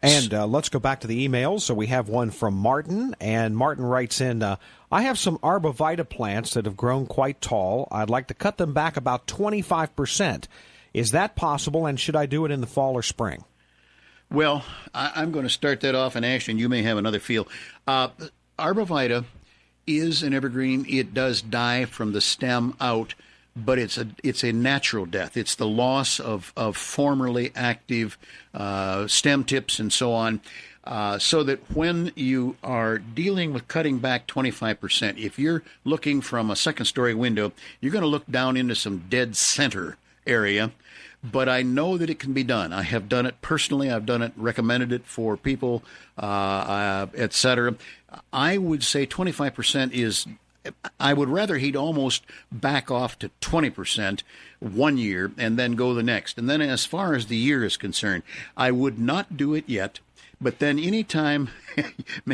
And let's go back to the emails. So we have one from Martin, and Martin writes in, I have some arborvitae plants that have grown quite tall. I'd like to cut them back about 25%. Is that possible, and should I do it in the fall or spring? Well, I'm going to start that off, and Ashton, you may have another feel. Arborvitae is an evergreen. It does die from the stem out, but it's a natural death. It's the loss of formerly active stem tips and so on, so that when you are dealing with cutting back 25%, if you're looking from a second-story window, you're going to look down into some dead center area. But I know that it can be done. I have done it personally. I've done it, recommended it for people, etc. I would say 25% is, I would rather he'd almost back off to 20% 1 year and then go the next. And then as far as the year is concerned, I would not do it yet. But then anytime,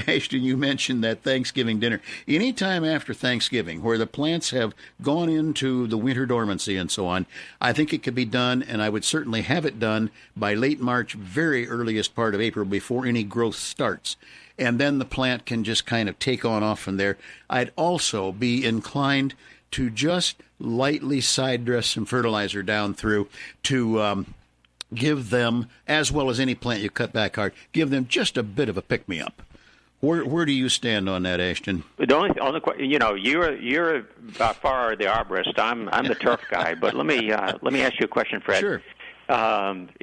Ashton, you mentioned that Thanksgiving dinner, anytime after Thanksgiving where the plants have gone into the winter dormancy and so on, I think it could be done, and I would certainly have it done by late March, very earliest part of April, before any growth starts. And then the plant can just kind of take on off from there. I'd also be inclined to just lightly side dress some fertilizer down through to give them, as well as any plant you cut back hard, give them just a bit of a pick-me-up. Where do you stand on that, Ashton? The only you're by far the arborist. I'm the turf guy. But let me ask you a question, Fred. Sure.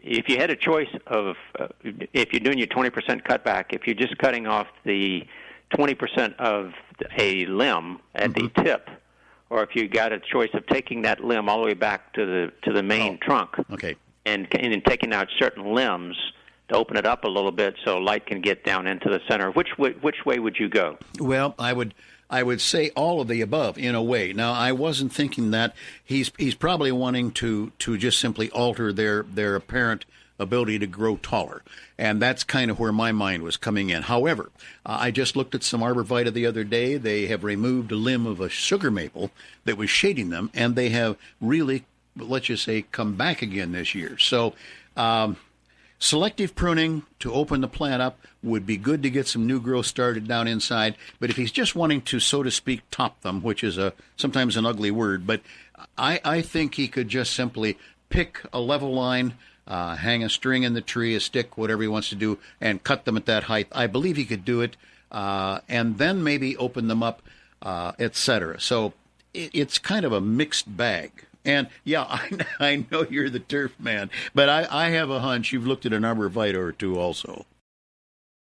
If you had a choice of if you're doing your 20% cutback, if you're just cutting off the 20% of a limb at the tip, or if you got a choice of taking that limb all the way back to the main trunk. Okay. And taking out certain limbs to open it up a little bit so light can get down into the center. Which way would you go? Well, I would say all of the above in a way. Now, I wasn't thinking that. He's probably wanting to just simply alter their apparent ability to grow taller. And that's kind of where my mind was coming in. However, I just looked at some arborvitae the other day. They have removed a limb of a sugar maple that was shading them, and they have really, let's just say, come back again this year. So selective pruning to open the plant up would be good to get some new growth started down inside. But if he's just wanting to, so to speak, top them, which is sometimes an ugly word, but I think he could just simply pick a level line, hang a string in the tree, a stick, whatever he wants to do, and cut them at that height. I believe he could do it, and then maybe open them up, etc. So it's kind of a mixed bag. And, yeah, I know you're the turf man, but I have a hunch you've looked at an arborvitae or two also.